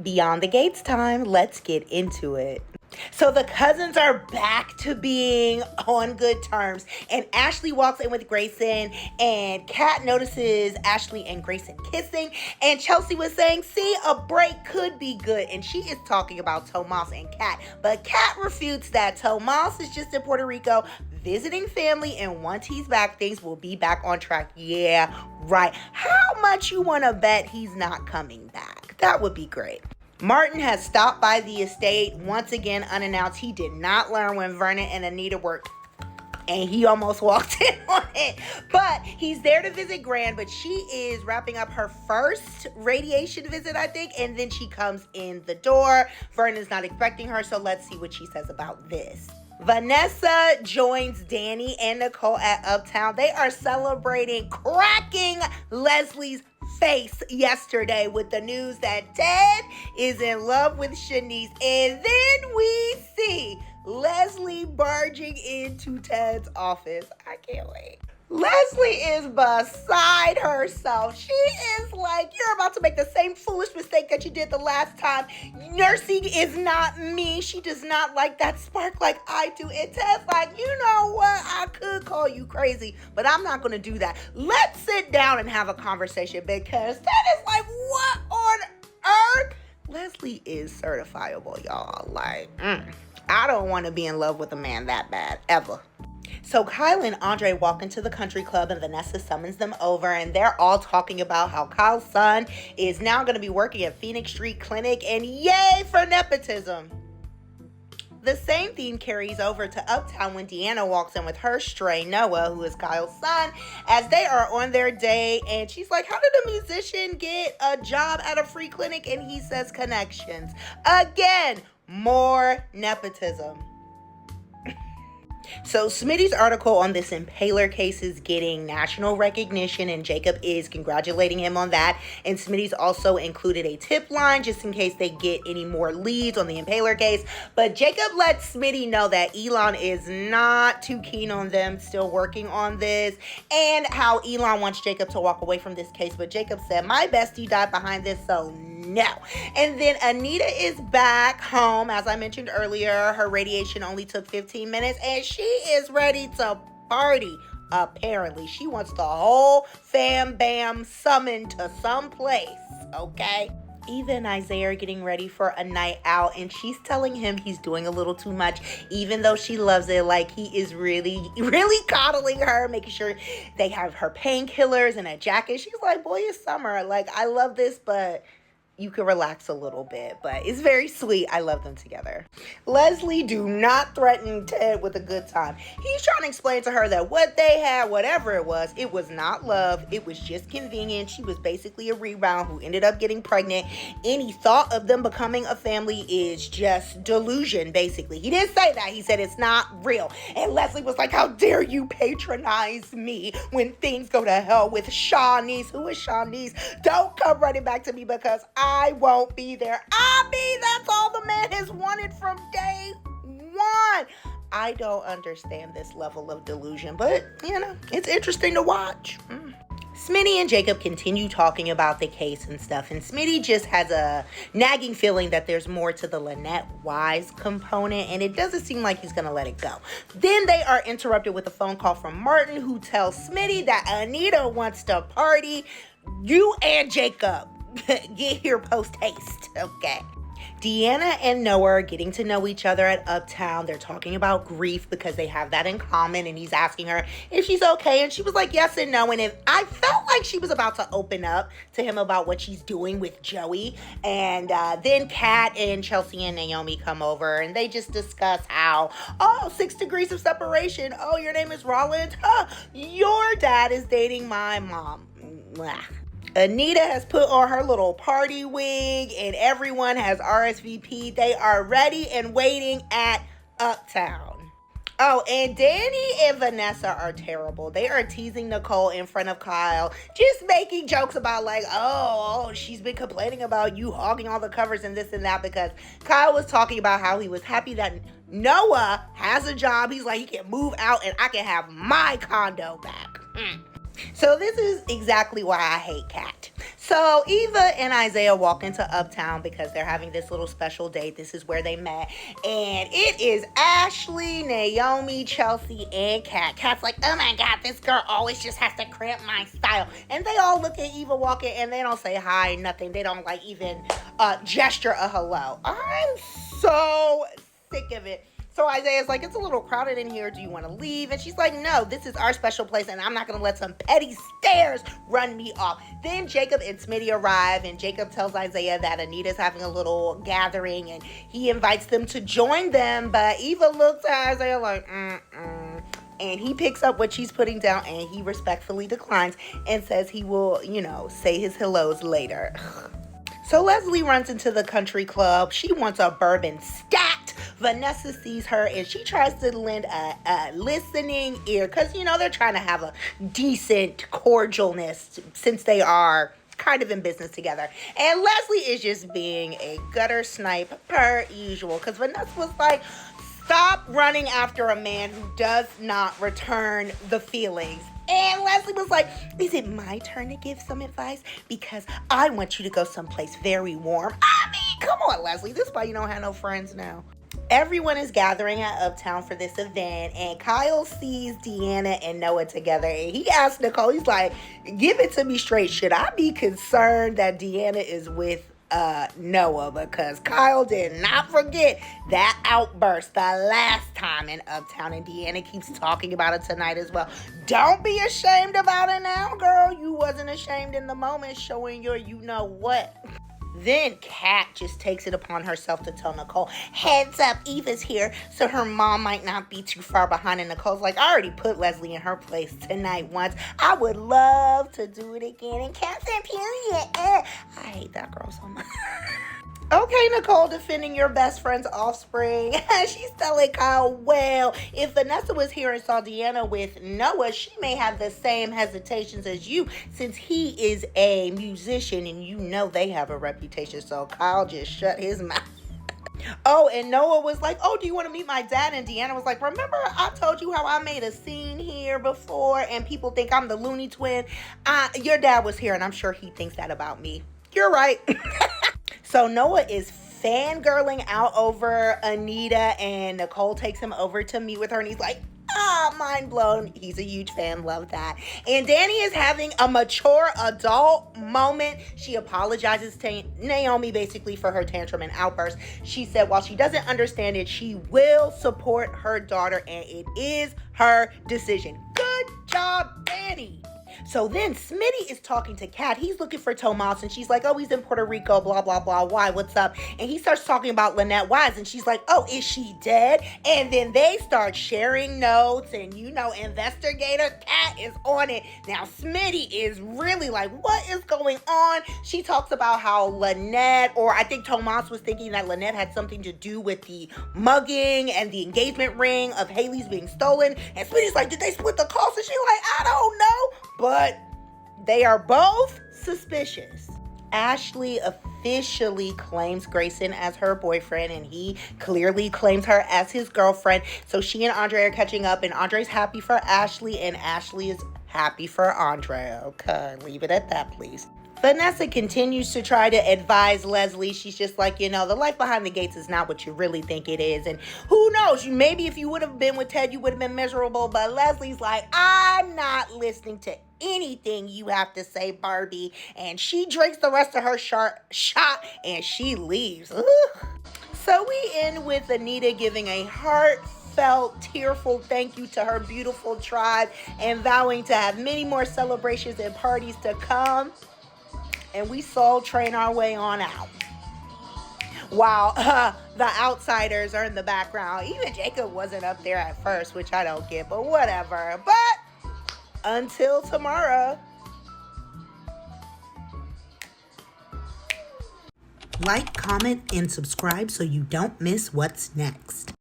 Beyond the Gates time, let's get into it. So the cousins are back to being on good terms, and Ashley walks in with Grayson, and Kat notices Ashley and Grayson kissing, and Chelsea was saying, see, a break could be good, and she is talking about Tomas and Kat, but Kat refutes that. Tomas is just in Puerto Rico visiting family, and once he's back, things will be back on track. Yeah, right. How much you want to bet he's not coming back? That would be great. Martin has stopped by the estate once again unannounced. He did not learn when Vernon and Anita were, and he almost walked in on it. But he's there to visit Gran, but she is wrapping up her first radiation visit, I think, and then she comes in the door. Vernon's not expecting her, so let's see what she says about this. Vanessa joins Danny and Nicole at Uptown. They are celebrating cracking Leslie's face yesterday with the news that Ted is in love with Shanice. And then we see Leslie barging into Ted's office. I can't wait. Leslie is beside herself. She is like, you're about to make the same foolish mistake that you did the last time. Nursing is not me. She does not like that spark like I do. And Ted's like, you know what? I could call you crazy, but I'm not going to do that. Let's sit down and have a conversation, because Ted is like, what on earth? Leslie is certifiable, y'all. Like, I don't want to be in love with a man that bad, ever. So Kyle and Andre walk into the country club, and Vanessa summons them over, and they're all talking about how Kyle's son is now going to be working at Phoenix Street Clinic, and yay for nepotism. The same theme carries over to Uptown when Deanna walks in with her stray Noah, who is Kyle's son, as they are on their day, and she's like, how did a musician get a job at a free clinic? And he says connections. Again, more nepotism. So Smitty's article on this impaler case is getting national recognition, and Jacob is congratulating him on that. And Smitty's also included a tip line just in case they get any more leads on the impaler case. But Jacob lets Smitty know that Elon is not too keen on them still working on this, and how Elon wants Jacob to walk away from this case. But Jacob said, my bestie died behind this, so no. And then Anita is back home. As I mentioned earlier, her radiation only took 15 minutes, and she is ready to party. Apparently, she wants the whole fam bam summoned to some place, okay? Eva and Isaiah are getting ready for a night out, and she's telling him he's doing a little too much, even though she loves it. Like, he is really, really coddling her, making sure they have her painkillers and a jacket. She's like, boy, it's summer. Like, I love this, but you can relax a little bit, but it's very sweet. I love them together. Leslie, do not threaten Ted with a good time. He's trying to explain to her that what they had, whatever it was not love. It was just convenient. She was basically a rebound who ended up getting pregnant. Any thought of them becoming a family is just delusion, basically. He didn't say that. He said it's not real. And Leslie was like, how dare you patronize me when things go to hell with Shawnice? Who is Shawnice? Don't come running back to me, because I won't be there. That's all the man has wanted from day one. I don't understand this level of delusion, but, it's interesting to watch. Smitty and Jacob continue talking about the case and stuff, and Smitty just has a nagging feeling that there's more to the Lynette Wise component, and it doesn't seem like he's going to let it go. Then they are interrupted with a phone call from Martin, who tells Smitty that Anita wants to party. You and Jacob get here post haste, okay? Deanna and Noah are getting to know each other at Uptown. They're talking about grief because they have that in common, and he's asking her if she's okay, and she was like yes and no. And I felt like she was about to open up to him about what she's doing with Joey. And then Kat and Chelsea and Naomi come over, and they just discuss how, 6 degrees of separation. Oh, your name is Rollins? Your dad is dating my mom. Blah. Anita has put on her little party wig, and everyone has RSVP. They are ready and waiting at Uptown. Oh, and Danny and Vanessa are terrible. They are teasing Nicole in front of Kyle, just making jokes about like, she's been complaining about you hogging all the covers and this and that, because Kyle was talking about how he was happy that Noah has a job. He's like, he can move out and I can have my condo back. So this is exactly why I hate Kat. So Eva and Isaiah walk into Uptown because they're having this little special date. This is where they met. And it is Ashley, Naomi, Chelsea, and Kat. Kat's like, oh my God, this girl always just has to cramp my style. And they all look at Eva walking and they don't say hi, nothing. They don't like even gesture a hello. I'm so sick of it. So Isaiah's like, it's a little crowded in here. Do you want to leave? And she's like, no, this is our special place and I'm not going to let some petty stares run me off. Then Jacob and Smitty arrive and Jacob tells Isaiah that Anita's having a little gathering and he invites them to join them. But Eva looks at Isaiah like, and he picks up what she's putting down and he respectfully declines and says he will, say his hellos later. So Leslie runs into the country club. She wants a bourbon stacked. Vanessa sees her and she tries to lend a listening ear because, they're trying to have a decent cordialness since they are kind of in business together. And Leslie is just being a gutter snipe per usual because Vanessa was like, stop running after a man who does not return the feelings. And Leslie was like, is it my turn to give some advice? Because I want you to go someplace very warm. I mean, come on, Leslie. This is why you don't have no friends now. Everyone is gathering at Uptown for this event, and Kyle sees Deanna and Noah together, and he asks Nicole, he's like, give it to me straight. Should I be concerned that Deanna is with Noah? Because Kyle did not forget that outburst the last time in Uptown, and Deanna keeps talking about it tonight as well. Don't be ashamed about it now, girl. You wasn't ashamed in the moment, showing your you-know-what. Then Kat just takes it upon herself to tell Nicole, heads up, Eva's here, so her mom might not be too far behind. And Nicole's like, I already put Leslie in her place tonight once. I would love to do it again. And Kat said, period. I hate that girl so much. Okay, Nicole, defending your best friend's offspring. She's telling Kyle, well, if Vanessa was here and saw Deanna with Noah, she may have the same hesitations as you since he is a musician and they have a reputation. So Kyle just shut his mouth. Oh, and Noah was like, oh, do you want to meet my dad? And Deanna was like, remember I told you how I made a scene here before and people think I'm the Looney Twin? Your dad was here and I'm sure he thinks that about me. You're right. So Noah is fangirling out over Anita and Nicole takes him over to meet with her and he's like, mind blown. He's a huge fan. Love that. And Danny is having a mature adult moment. She apologizes to Naomi basically for her tantrum and outburst. She said while she doesn't understand it, she will support her daughter and it is her decision. Good job, Danny. So then Smitty is talking to Kat. He's looking for Tomas and she's like, oh, he's in Puerto Rico, blah, blah, blah. Why? What's up? And he starts talking about Lynette Wise and she's like, oh, is she dead? And then they start sharing notes and investigator Kat is on it. Now Smitty is really like, what is going on? She talks about how Lynette, or I think Tomas was thinking that Lynette had something to do with the mugging and the engagement ring of Haley's being stolen. And Smitty's like, did they split the cost? And she's like, I don't know. But they are both suspicious. Ashley officially claims Grayson as her boyfriend and he clearly claims her as his girlfriend. So she and Andre are catching up and Andre's happy for Ashley and Ashley is happy for Andre. Okay, leave it at that, please. Vanessa continues to try to advise Leslie. She's just like, the life behind the gates is not what you really think it is. And who knows, maybe if you would have been with Ted, you would have been miserable. But Leslie's like, I'm not listening to anything you have to say, Barbie. And she drinks the rest of her shot and she leaves. Ugh. So we end with Anita giving a heartfelt, tearful thank you to her beautiful tribe and vowing to have many more celebrations and parties to come. And we Soul Train our way on out. While the outsiders are in the background. Even Jacob wasn't up there at first, which I don't get, but whatever. But until tomorrow. Like, comment, and subscribe so you don't miss what's next.